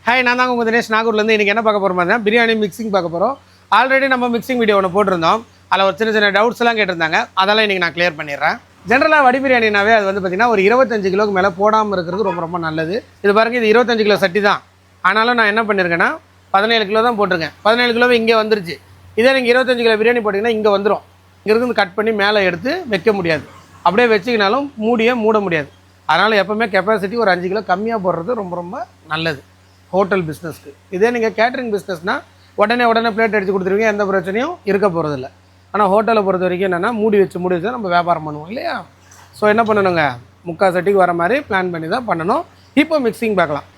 Hi, நான் தாங்க உங்கள் தினேஷ் நாகூர்லேருந்து. இன்றைக்கி என்ன பார்க்க போகிறோம் பார்த்தீங்கன்னா, பிரியாணி மிக்சிங் பார்க்க போகிறோம். ஆல்ரெடி நம்ம மிக்சிங் வீடியோ ஒன்று போட்டிருந்தோம். அதில் ஒரு சின்ன சின்ன டவுட்ஸ்லாம் கேட்டிருந்தாங்க. அதெல்லாம் இன்றைக்கி நான் கிளியர் பண்ணிடுறேன். ஜென்ரலாக வடி பிரியாணினாவே அது வந்து பார்த்திங்கன்னா ஒரு 25 கிலோக்கு மேலே போடாமல் இருக்கிறது ரொம்ப ரொம்ப நல்லது. இது பாருங்கள், இது 25 கிலோ சட்டி தான். ஆனாலும் நான் என்ன பண்ணியிருக்கேன்னா 17 கிலோ தான் போட்டிருக்கேன். 17 கிலோவே இங்கே வந்துருச்சு. இதே நீங்கள் 25 கிலோ பிரியாணி போட்டிங்கன்னா இங்கே வந்துடும். இங்கேருந்து கட் பண்ணி மேலே எடுத்து வைக்க முடியாது. அப்படியே வச்சிக்கினாலும் மூட முடியாது. அதனால் எப்போவுமே கெப்பாசிட்டி ஒரு 5 கிலோ கம்மியாக போடுறது ரொம்ப ரொம்ப நல்லது ஹோட்டல் பிஸ்னஸ்க்கு. இதே நீங்கள் கேட்ரிங் பிஸ்னஸ்னால் உடனே பிளேட் அடித்து கொடுத்துருவீங்க, எந்த பிரச்சனையும் இருக்க போகிறதில்ல. ஆனால் ஹோட்டலை பொறுத்த வரைக்கும் என்னென்னா மூடி வச்சு நம்ம வியாபாரம் பண்ணுவோம் இல்லையா? ஸோ என்ன பண்ணணுங்க, 3/4 சட்டிக்கு வர மாதிரி பிளான் பண்ணி தான் பண்ணணும். இப்போ மிக்சிங் பார்க்கலாம்.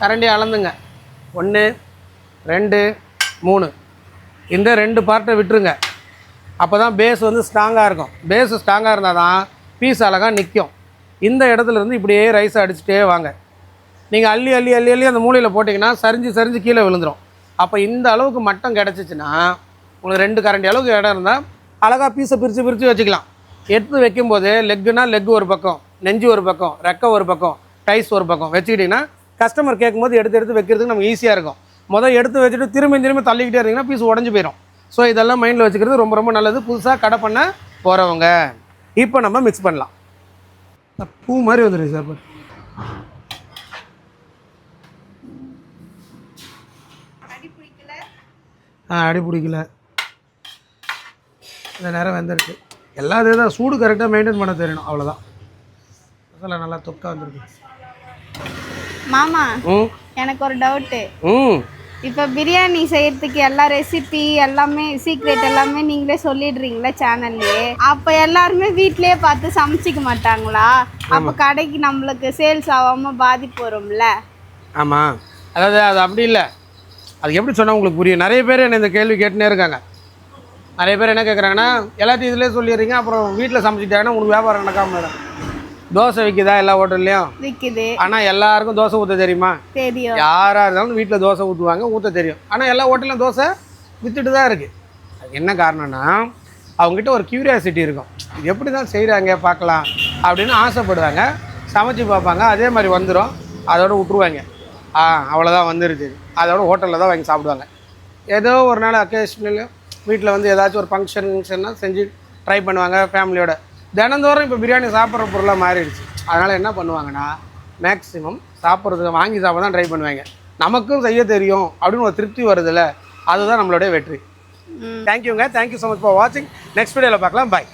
கரண்டி அளந்துங்க. 1 2 3 இந்த 2 பார்ட்டை விட்டுருங்க. அப்போ தான் பேஸ் வந்து ஸ்ட்ராங்காக இருக்கும். பேஸ் ஸ்ட்ராங்காக இருந்தால் தான் பீஸ் அழகாக நிற்கும். இந்த இடத்துலேருந்து இப்படியே ரைஸை அடிச்சுட்டே வாங்க. நீங்கள் அள்ளி அந்த மூலையில் போட்டிங்கன்னா சரிஞ்சு கீழே விழுந்துடும். அப்போ இந்த அளவுக்கு மட்டம் கிடச்சிச்சின்னா உங்களுக்கு 2 கரண்டி அளவுக்கு இடம் இருந்தால் அழகாக பீஸை பிரித்து வச்சுக்கலாம். எடுத்து வைக்கும்போது லெக்குனா லெக் ஒரு பக்கம், நெஞ்சு ஒரு பக்கம், ரெக்கை ஒரு பக்கம், டைஸ் ஒரு பக்கம் வச்சுக்கிட்டிங்கன்னா கஸ்டமர் கேட்கும்போது எடுத்து வைக்கிறதுக்கு நமக்கு ஈஸியாக இருக்கும். எடுத்து வச்சுட்டு திரும்பி தள்ளிக்கிட்டே இருந்தீங்கன்னா பீஸ் உடஞ்சி போயிடும். ஸோ இதெல்லாம் மைண்டில் வச்சுக்கிறது ரொம்ப ரொம்ப நல்லது புதுசாக கடை பண்ண போகிறவங்க. இப்போ நம்ம மிக்ஸ் பண்ணலாம். பூ மாதிரி வந்துடுது சார். அடி பிடிக்கல. இந்த நேரம் வெந்திருக்கு. எல்லா இதே தான், சூடு கரெக்டாக மெயின்டைன் பண்ண தெரியணும், அவ்வளோதான். மசாலா நல்லா தொக்கா வந்துருக்கு. மாமா, எனக்கு ஒரு டவுட்டு. இப்போ பிரியாணி செய்யறதுக்கு எல்லா ரெசிபி எல்லாமே சீக்ரெட் எல்லாமே நீங்களே சொல்லிடுறீங்களா சேனல்லையே? அப்போ எல்லாருமே வீட்லயே பார்த்து சமைச்சிக்க மாட்டாங்களா? அப்போ கடைக்கு நம்மளுக்கு சேல்ஸ் ஆகாமல் பாதிப்பு வரும்ல? ஆமாம், அதாவது அது அப்படி இல்லை. அது எப்படி சொன்னால் உங்களுக்கு புரியும். நிறைய பேர் என்ன இந்த கேள்வி கேட்டுனே இருக்காங்க. நிறைய பேர் என்ன கேட்குறாங்கன்னா, எல்லாத்தையும் இதிலே சொல்லிடுறீங்க, அப்புறம் வீட்டில் சமைச்சிட்டாங்கன்னா உங்களுக்கு வியாபாரம் நடக்காமல் மேடம். தோசை விற்கிதா எல்லா ஹோட்டல்லையும்? விற்கிது. ஆனால் எல்லாருக்கும் தோசை ஊற்ற தெரியுமா? தெரியும். யாராக இருந்தாலும் வீட்டில் தோசை ஊற்ற தெரியும். ஆனால் எல்லா ஹோட்டல்லையும் தோசை விற்றுட்டு தான் இருக்குது. அது என்ன காரணம்னா, அவங்ககிட்ட ஒரு க்யூரியாசிட்டி இருக்கும். இது எப்படி தான் செய்கிறாங்க பார்க்கலாம் அப்படின்னு ஆசைப்படுவாங்க. சமைச்சு பார்ப்பாங்க, அதே மாதிரி வந்துடும், அதோட விட்ருவாங்க. அவ்வளோதான் வந்துருச்சு. அதோட ஹோட்டலில் தான் வாங்கி சாப்பிடுவாங்க. ஏதோ ஒரு நாள் அக்கேஷனலையும் வீட்டில் வந்து ஏதாச்சும் ஒரு ஃபங்க்ஷன்னா செஞ்சு ட்ரை பண்ணுவாங்க ஃபேமிலியோட. தினந்தோறும் இப்போ பிரியாணி சாப்பிட்ற பொருளாக மாறிடுச்சு. அதனால் என்ன பண்ணுவாங்கன்னா, மேக்ஸிமம் சாப்பிட்றதுக்கு வாங்கி சாப்பிட தான் ட்ரை பண்ணுவாங்க. நமக்கும் செய்ய தெரியும் அப்படின்னு ஒரு திருப்தி வருதுல்ல, அதுதான் நம்மளுடைய வெற்றி. தேங்க்யூங்க. தேங்க்யூ ஸோ மச் ஃபார் வாட்சிங். நெக்ஸ்ட் வீடியோவில் பார்க்கலாம். பாய்.